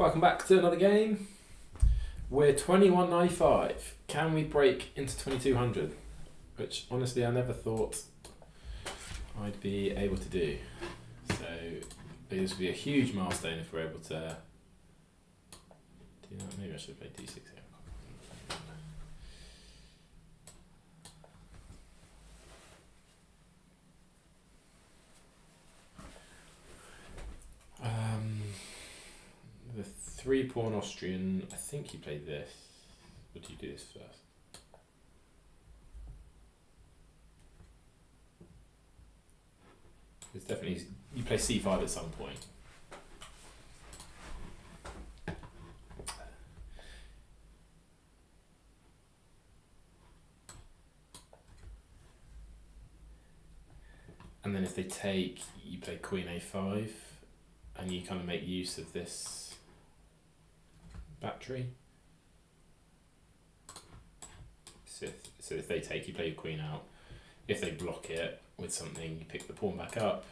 Welcome back to another game. We're 2195. Can we break into 2200? Which honestly I never thought I'd be able to do. So this would be a huge milestone if we're able to do that. Maybe I should play d6 here. The 3-pawn Austrian, I think you play this. Or do you do this first? It's definitely, you play c5 at some point. And then if they take, you play queen a5, and you kind of make use of this battery. So if they take, you play your queen out. If they block it with something, you pick the pawn back up.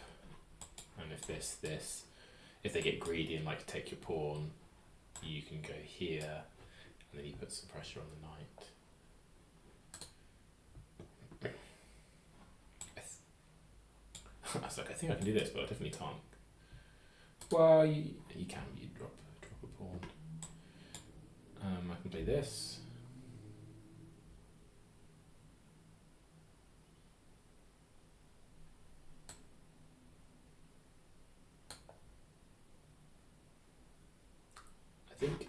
And if if they get greedy and like to take your pawn, you can go here, and then you put some pressure on the knight. I was like, I think I can do this, but I definitely can't. Well, you can. You drop a pawn. I can play this. I think.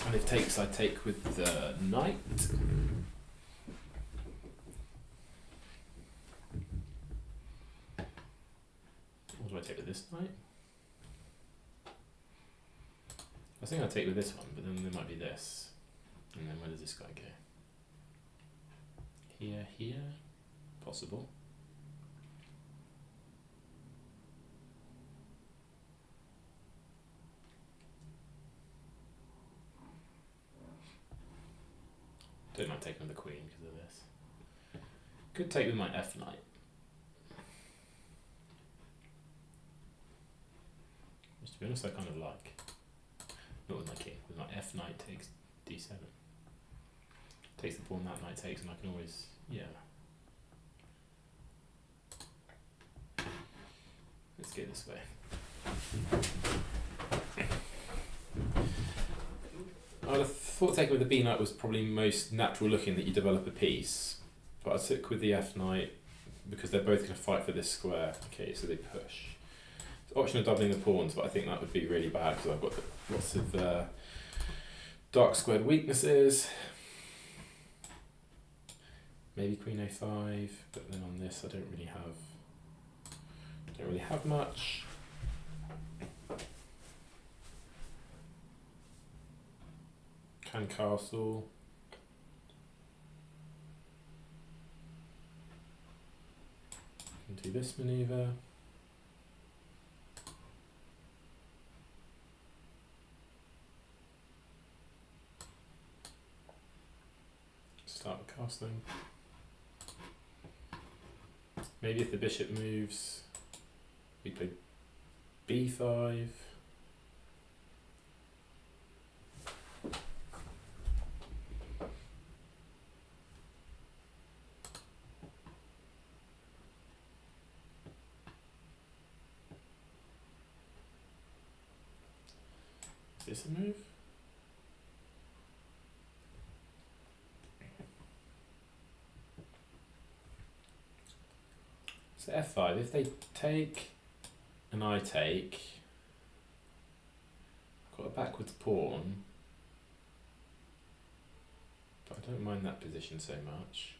And if takes, I take with the knight. What do I take with this knight? I think I'll take with this one, but then there might be this. And then where does this guy go? Here? Possible. Don't like taking with the queen because of this. Could take with my f knight. Which to be honest I kind of like. Not with my king, with my f knight takes d7. Takes the pawn, that knight takes, and I can always, yeah. Let's go this way. I would have thought taking with the b knight was probably most natural looking, that you develop a piece. But I took with the f knight because they're both going to fight for this square. Okay, so they push. Option of doubling the pawns, but I think that would be really bad because I've got lots of dark squared weaknesses. Maybe queen a5, but then on this I don't really have much. Can castle. Can do this maneuver. Start the castling. Maybe if the bishop moves, we play b5. Is this a move? So f5, if they take and I take, I've got a backwards pawn, but I don't mind that position so much.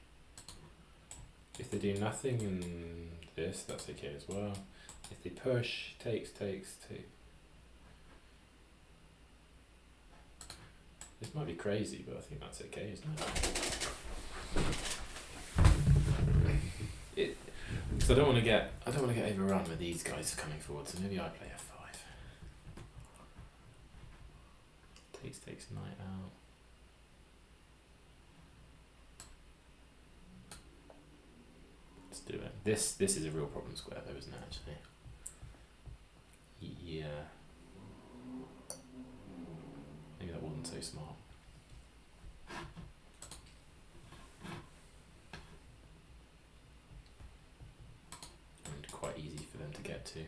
If they do nothing and this, that's okay as well. If they push, takes. This might be crazy, but I think that's okay, isn't it? Because I don't want to get overrun with these guys coming forward, so maybe I play f5. Takes knight out. Let's do it. This is a real problem square though, isn't it, actually? Yeah. to.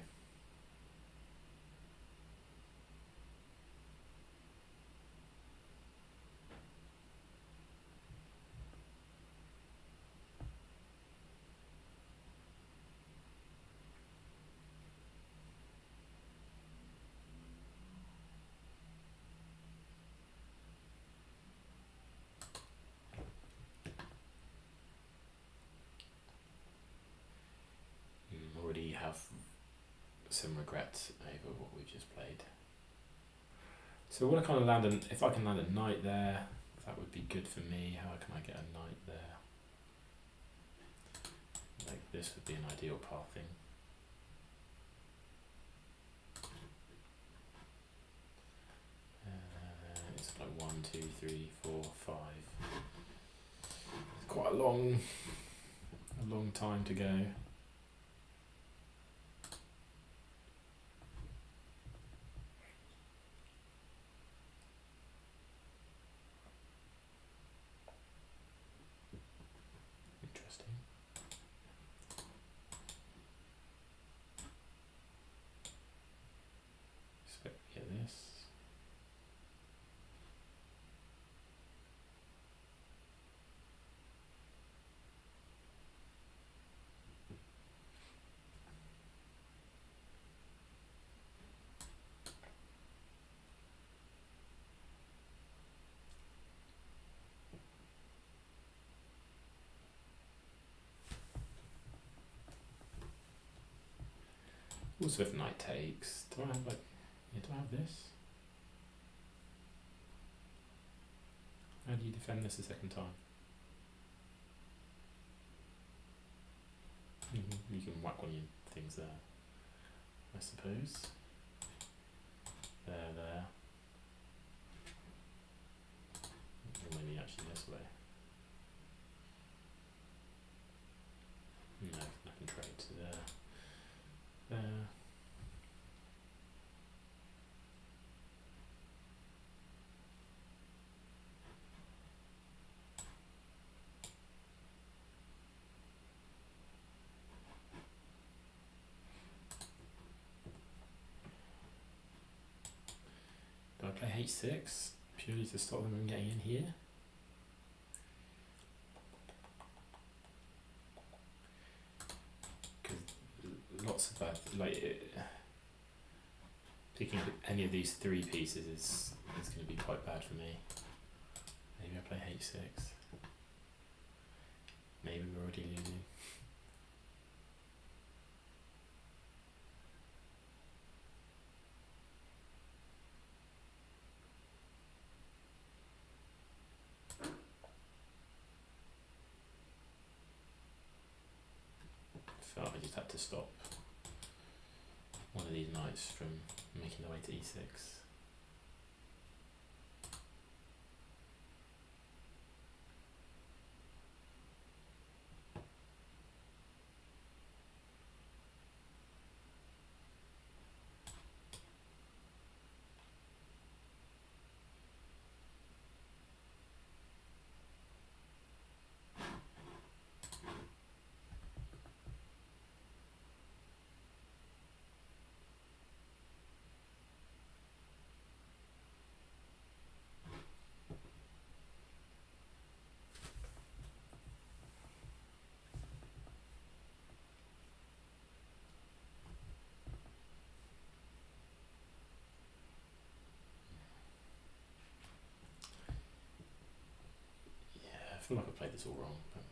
Already have some regret over what we've just played. So I want to kind of land if I can land a knight there, that would be good for me. How can I get a knight there? Like this would be an ideal pathing. It's like 1, 2, 3, 4, 5. It's quite a long time to go. Also, if knight takes, do I have do I have this? How do you defend this a second time? You can whack one of your things there, I suppose. There. Or maybe actually this way. No, I can trade to there. Do I play h6 purely to stop them from getting in here? Lots of bad, picking up any of these three pieces is going to be quite bad for me. Maybe I play h6. Maybe we're already losing. I felt I just had to stop one of these knights from making their way to e6. I feel like I played this all wrong, but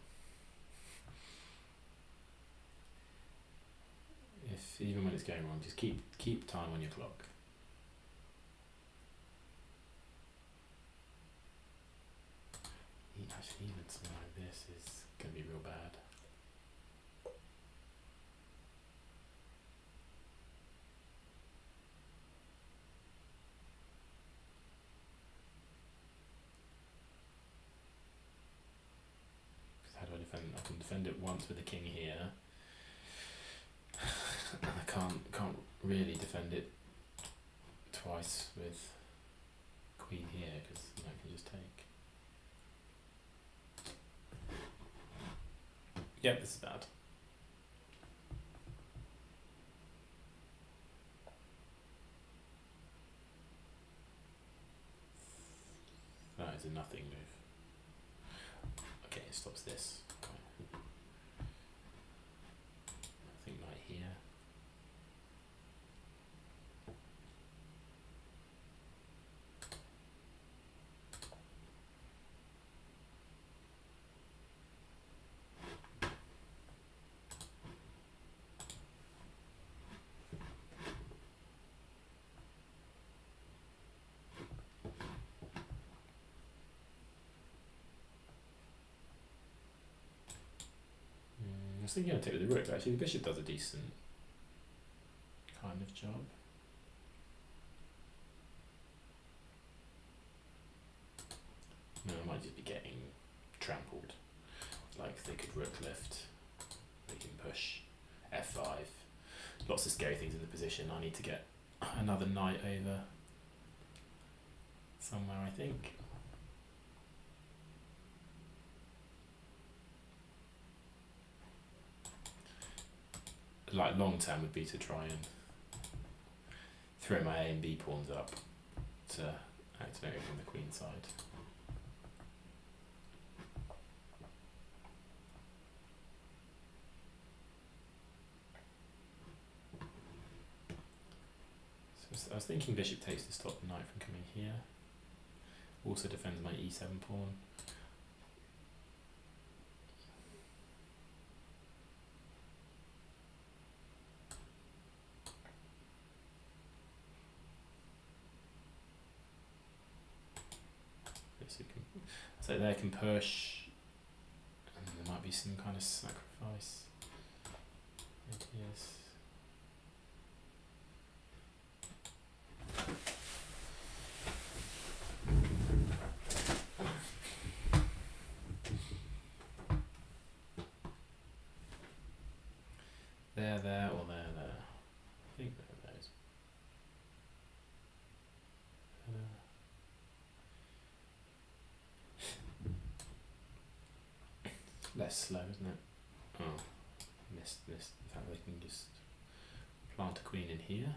even when it's going wrong, just keep time on your clock. Actually, even something like this is going to be real bad. How do I defend it? I can defend it once with the king here. And I can't really defend it twice with queen here because I can just take. Yep, this is bad. a nothing move. Okay, it stops this. Nothing knight here. I was thinking I'd take with the rook, actually the bishop does a decent kind of job. No, I might just be getting trampled. Like they could rook lift, they can push f5. Lots of scary things in the position. I need to get another knight over somewhere, I think. Like long term would be to try and throw my A and B pawns up to activate from the queen side. So I was thinking bishop takes to stop the knight from coming here. Also defends my e7 pawn. So there can push, and there might be some kind of sacrifice ideas. There, or there. I think there is. Less slow, isn't it? Oh, missed. The fact they can just plant a queen in here.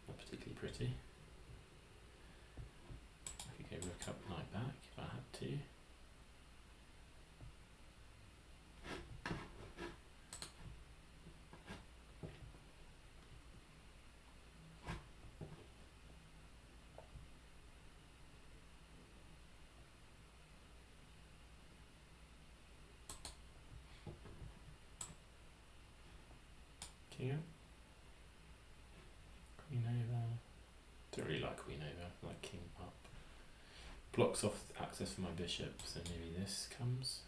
Not particularly pretty. I could go rook up, knight back if I had to. King up. Queen over. Don't really like queen over, I like king up. Blocks off access for my bishop, so maybe this comes.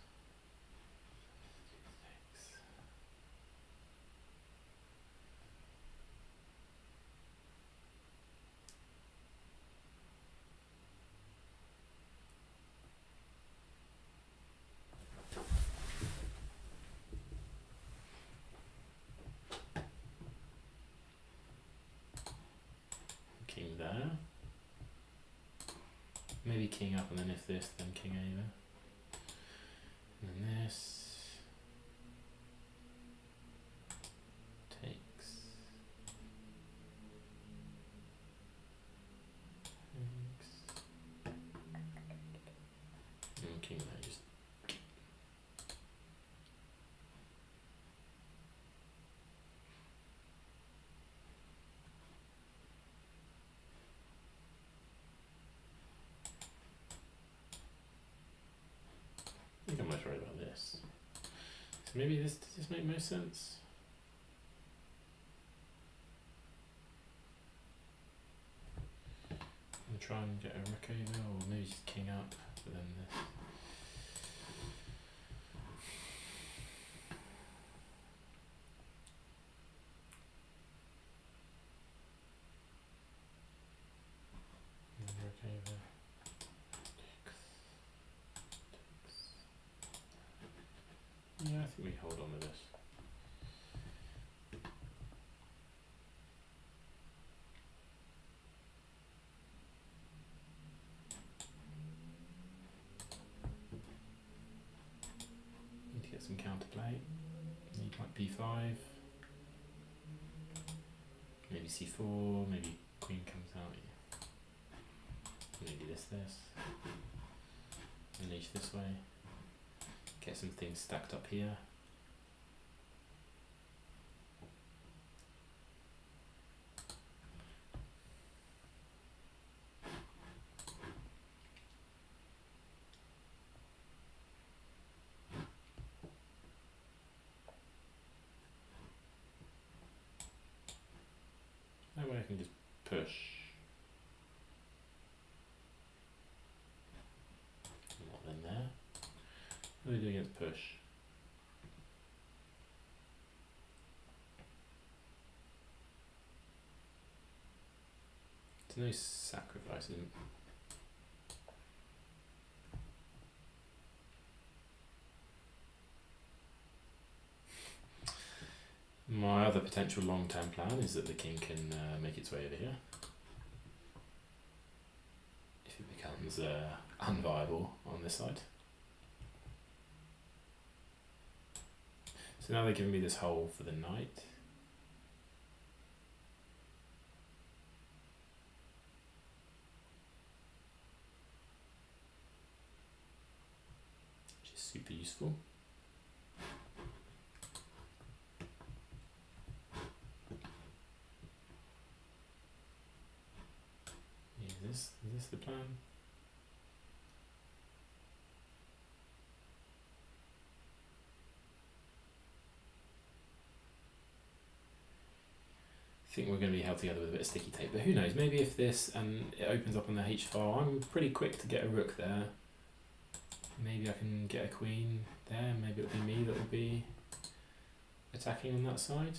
King there. Maybe king up, and then if this, then king over. And then this takes. And king there, just. I think I'm much worried about this. So maybe this, does this make most sense? I'm try and get a rook over, or maybe just king up, but then this. And rook over. Yeah, I think we hold on with this. Need to get some counterplay. play. Need like b5. Maybe c4, maybe queen comes out. Maybe this. Unleash this way. Get some things stacked up here. That way I can just push. Not in there. What do we do against push? There's no sacrifice, isn't it? My other potential long-term plan is that the king can make its way over here. If it becomes unviable on this side. So now they're giving me this hole for the knight. Which is super useful. Is this the plan? I think we're going to be held together with a bit of sticky tape, but who knows, maybe if this and it opens up on the H file, I'm pretty quick to get a rook there. Maybe I can get a queen there, maybe it'll be me that will be attacking on that side.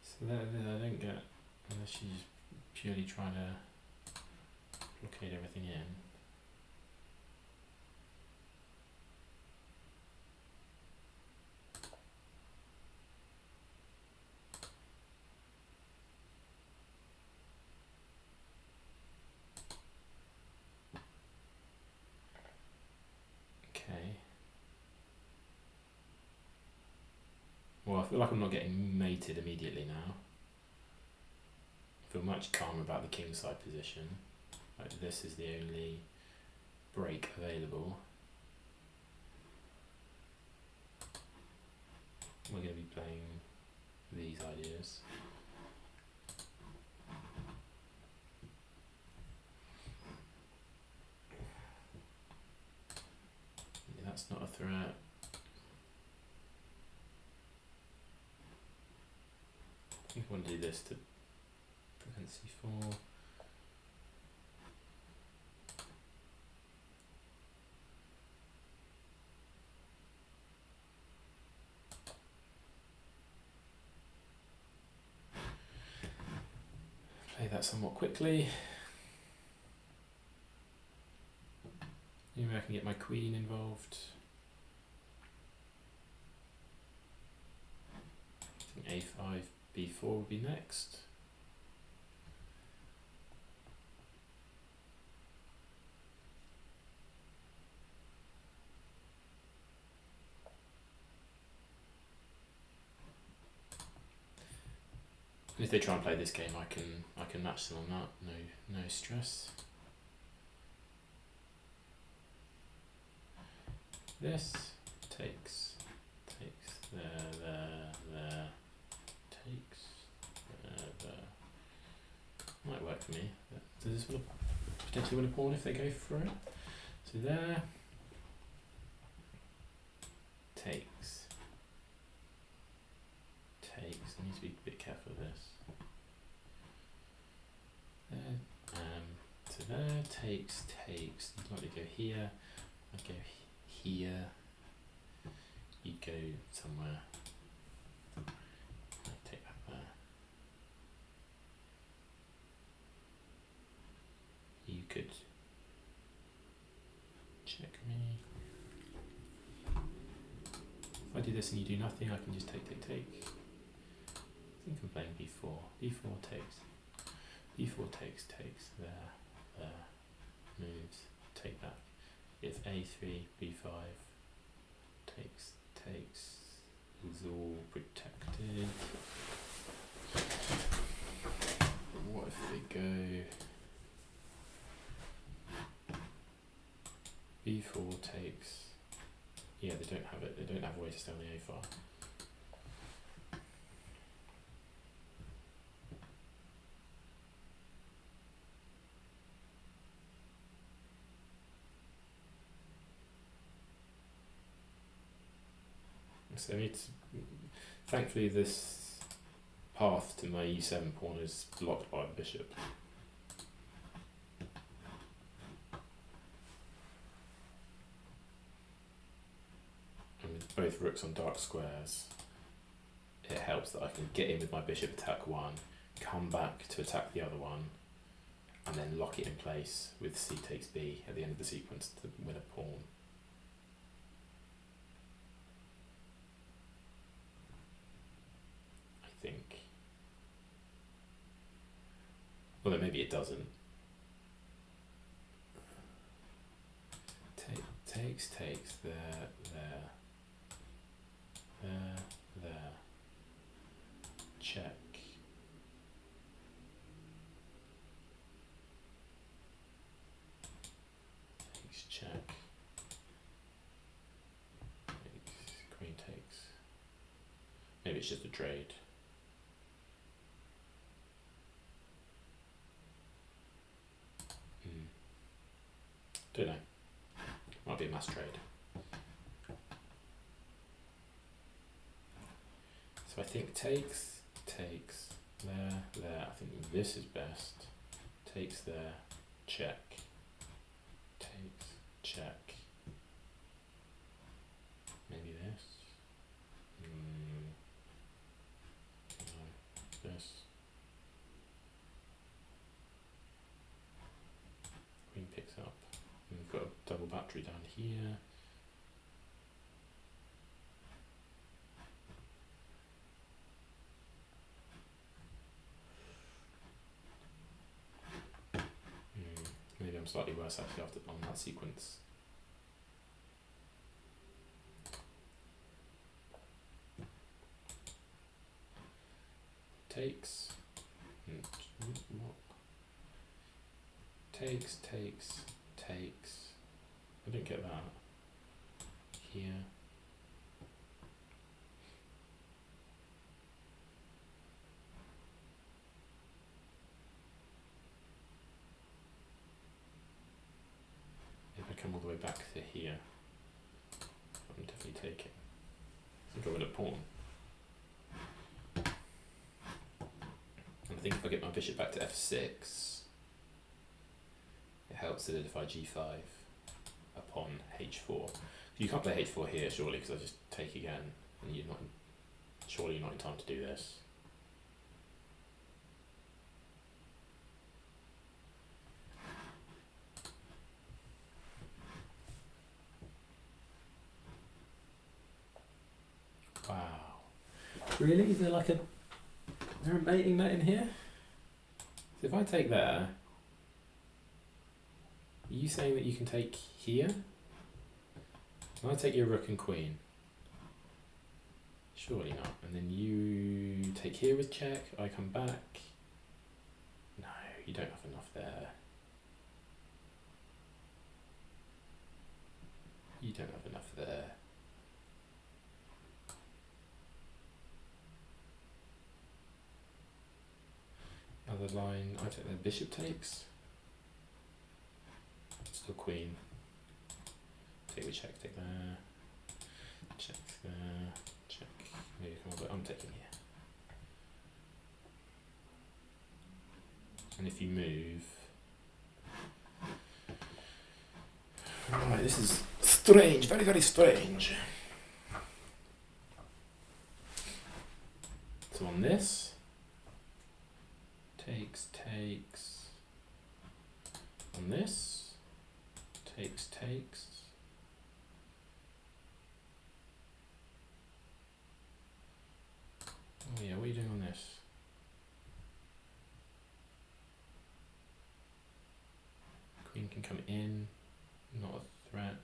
So there I don't get, unless she's purely trying to blockade everything in. Okay. Well, I feel like I'm not getting mated immediately now. I feel much calmer about the kingside position. Like this is the only break available. We're going to be playing these ideas. Yeah, that's not a threat. I think I want to do this to prevent c4. Play that somewhat quickly. Maybe I can get my queen involved. I think a5, b4 would be next. And if they try and play this game, I can match them on that. No stress. This takes, there, takes, there. Might work for me. Does this one potentially win a pawn if they go for it? So there, takes. I need to be a bit careful of this. There, so there, takes. You'd like to go here. I'd go here. You'd go somewhere. I'd take that there. You could check me. If I do this and you do nothing, I can just take. I think I'm playing b4. b4 takes. b4 takes. There. Moves. Take back. If a3, b5. takes, takes is all protected. What if they go b4 takes? Yeah, they don't have it. They don't have a way to stay on the a file. So thankfully this path to my e7 pawn is blocked by the bishop. And with both rooks on dark squares, it helps that I can get in with my bishop, attack one, come back to attack the other one, and then lock it in place with c takes b at the end of the sequence to win a pawn. Think. Well, then maybe it doesn't. Takes, there, check. Takes, check. Takes, queen takes. Maybe it's just a trade. Don't know. Might be a mass trade. So I think takes, there. I think this is best. Takes there, check. Takes, check. Maybe this. No, this. Queen picks up. We've got a double battery down here. Maybe I'm slightly worse actually after on that sequence. Takes. What? Takes. I didn't get that. Here. If I come all the way back to here, I'm definitely taking. I think I win a pawn. And I think if I get my bishop back to f6, it helps solidify g5 upon h4. You can't play h4 here surely, because I just take again, and you're not. Surely you're not in time to do this. Wow. Really? Is there like is there a mating net in here? So if I take there, are you saying that you can take here? Can I take your rook and queen? Surely not. And then you take here with check, I come back. No, you don't have enough there. You don't have enough there. Other line, I take the bishop takes. Still queen. Take with check, take there. Check there. Check. Maybe come over. I'm taking here. And if you move. Right, this is strange, very, very strange. So on this, takes. On this, takes. Oh yeah, what are you doing on this? Queen can come in, not a threat.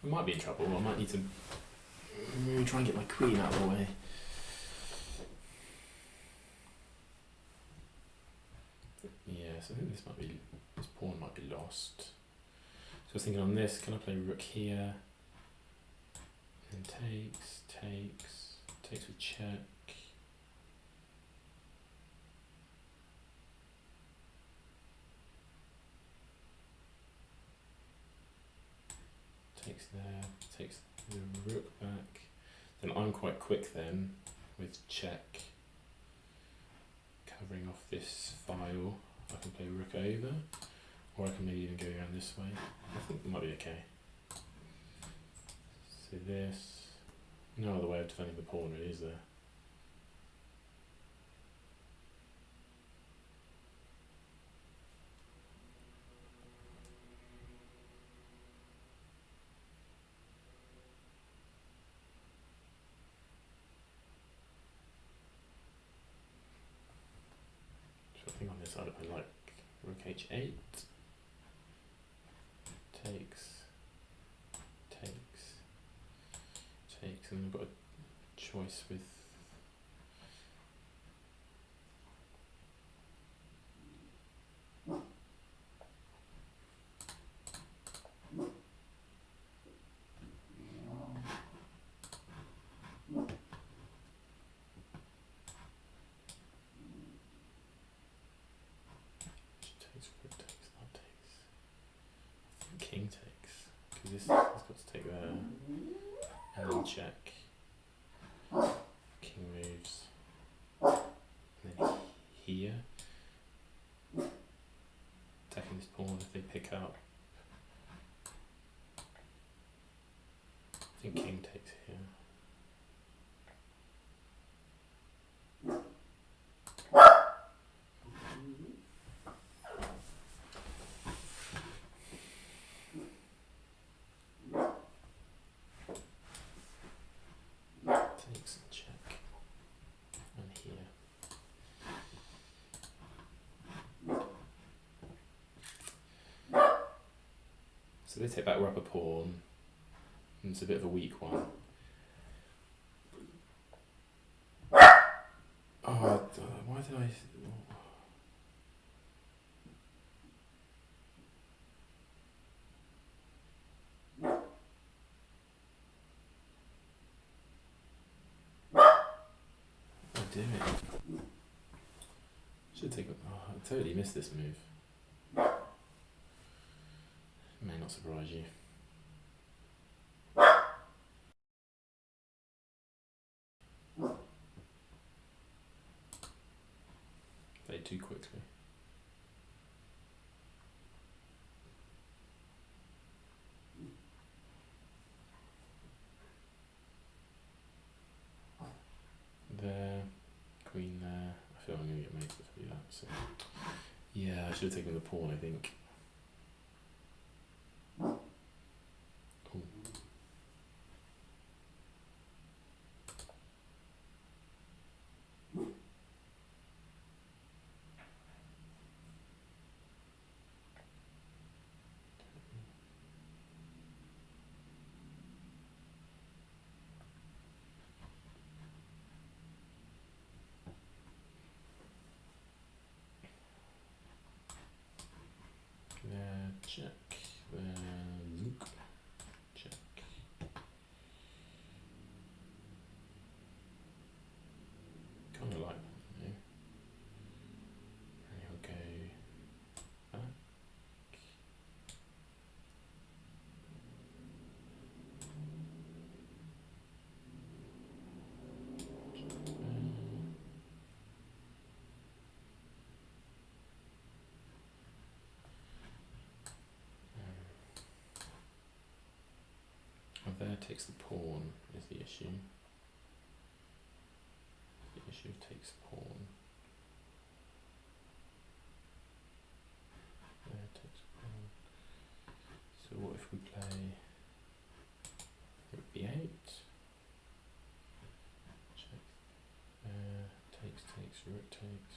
I might be in trouble. I might need to try and get my queen out of the way. Yeah, so I think this pawn might be lost. So I was thinking on this, can I play rook here? And takes with check. Takes there, takes the rook back. Then I'm quite quick then with check. Covering off this file. I can play rook over, or I can maybe even go around this way. I think it might be okay. So this, no other way of defending the pawn really, is there? So I think on this side I like rook h8. Takes, and we've got a choice with king takes, because this has got to take there, and then check. King moves, and then here, attacking this pawn if they pick up. I think king takes here. Takes and check, and here. So they take back, we're up a pawn, and it's a bit of a weak one. Oh, why did I... Damn it. Should take. Oh, I totally missed this move. May not surprise you. Played too quickly. There. Queen there. I feel I'm going to get mated to do that. So yeah, I should have taken the pawn, I think. Ooh. There, check. There, zook. Check. Kind of like that, you know. And he'll go back. Oh, there takes the pawn is the issue. The issue takes pawn. There takes pawn. So what if we play rook b8? Check. Takes, rook takes.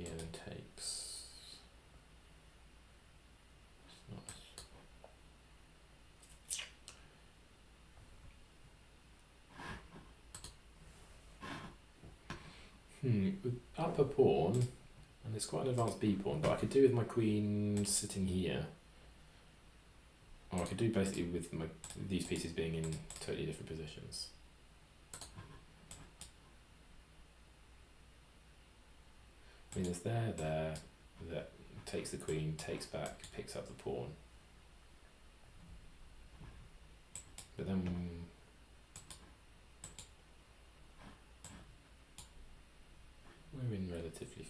here and takes. With up a pawn, and it's quite an advanced B pawn, but I could do with my queen sitting here. Or I could do basically with these pieces being in totally different positions. I mean, there's there, that takes the queen, takes back, picks up the pawn. But then we're in relatively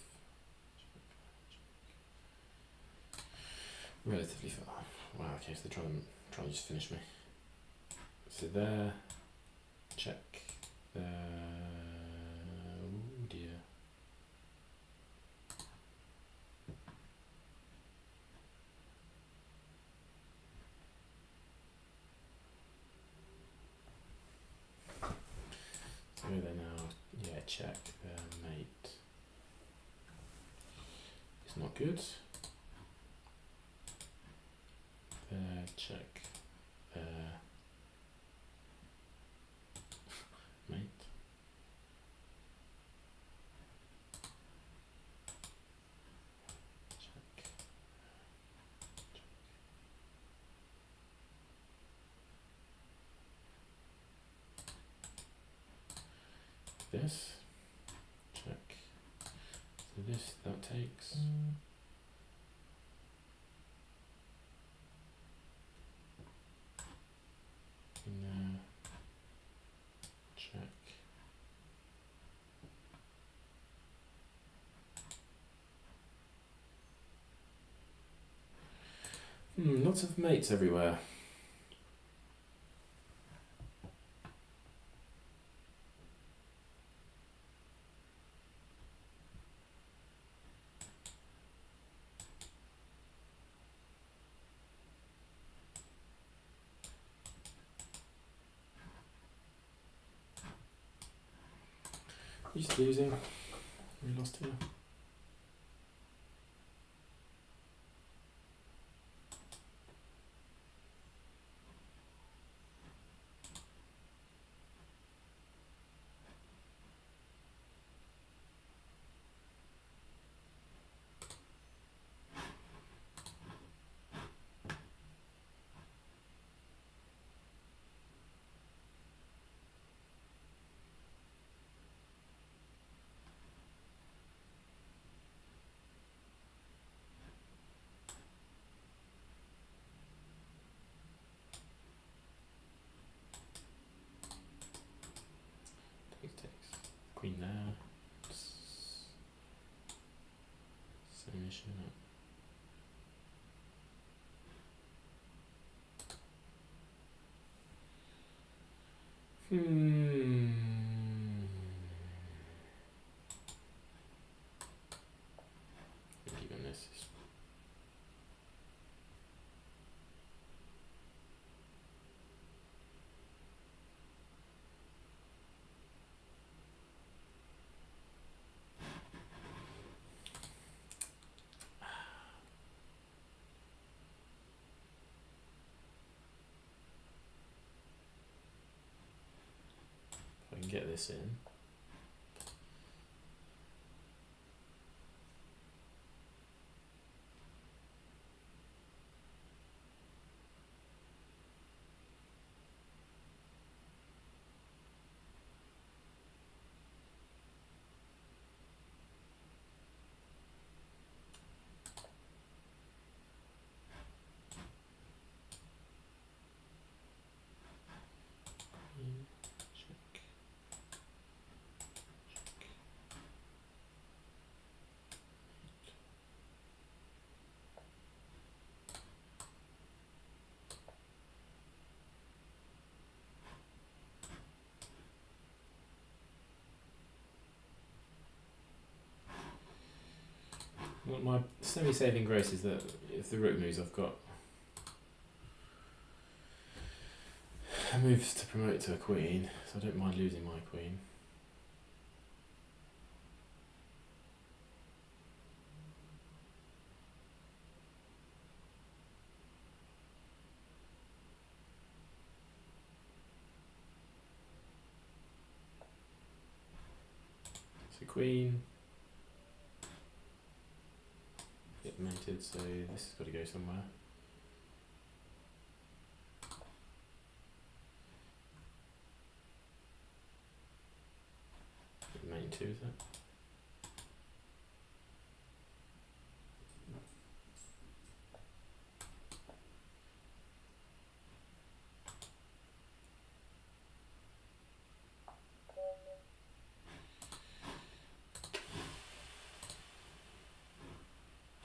far. Wow, okay, so they're trying to just finish me. So there, check, there, oh dear. So there now, yeah, check, there, mate. It's not good. There, check, there, mate. Check, check. This, check. So this, that takes. Check. Lots of mates everywhere. He's losing. We lost here. Takes. Queen there. Same issue. Even this is. If I can get this in. Check. Well, my semi-saving grace is that if the rook moves, I've got moves to promote it to a queen, so I don't mind losing my queen. queen. Get mated, so this has got to go somewhere. Main 2, is it?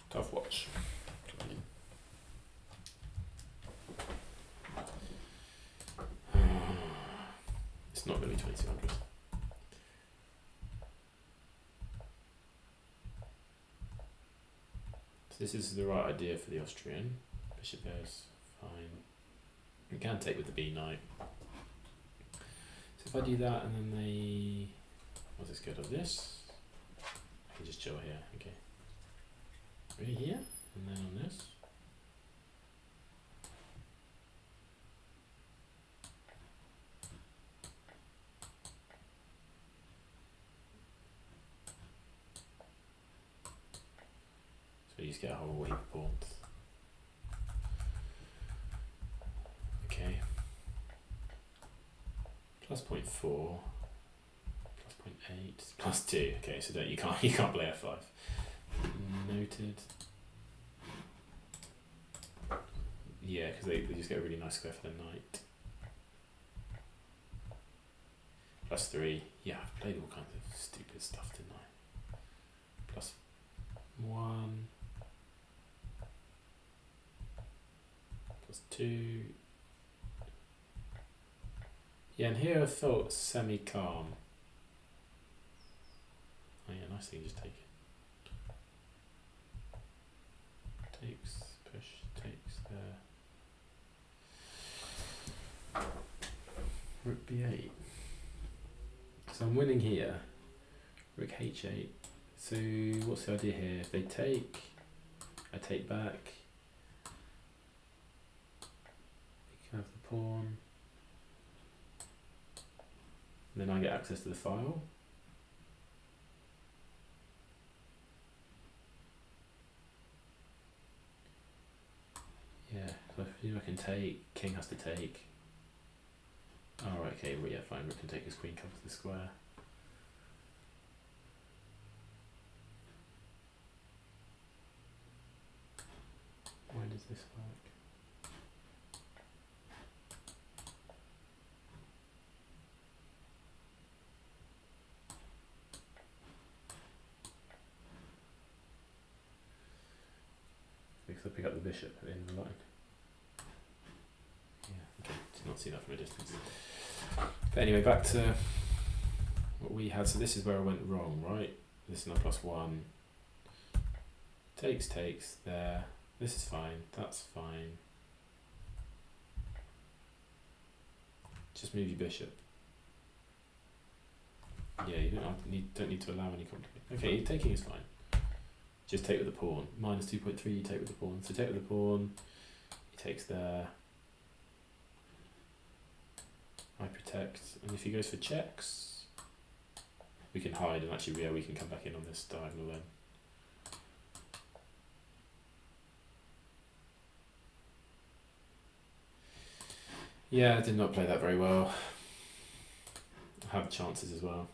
Tough watch. It's not going to be 2200. So this is the right idea for the Austrian. Bishop there's fine. We can take with the B knight. So if I do that and then they... What's this good of this? I can just chill here, okay. Right here, and then on this. So you just get a whole wave of pawns. Okay. Plus 0.4, plus 0.8, plus 2. Okay, so don't, you can't play F5. Noted. Yeah, because they just get a really nice square for the knight. Plus 3. Yeah, I've played all kinds of stupid stuff, didn't I? Plus 1. Plus 2. Yeah, and here I felt semi-calm. Oh yeah, nice thing, just take it. Takes, push, takes there. Rook b8. So I'm winning here. Rook h8. So what's the idea here? If they take, I take back. You can have the pawn. And then I get access to the file. Yeah, so if I can take, king has to take. Oh, right, okay, well, yeah, fine, rook can take his queen covers the square. Why does this work? Because I pick up the bishop at the end of the line. Yeah, okay, did not see that from a distance. But anyway, back to what we had. So this is where I went wrong, right? This is now plus 1. Takes, there. This is fine, that's fine. Just move your bishop. Yeah, you don't need to allow any conflict. Okay, taking is fine. Just take with the pawn. Minus 2.3, you take with the pawn. So take with the pawn, he takes there. I protect, and if he goes for checks, we can hide, and actually, yeah, we can come back in on this diagonal then. Yeah, I did not play that very well. I have chances as well.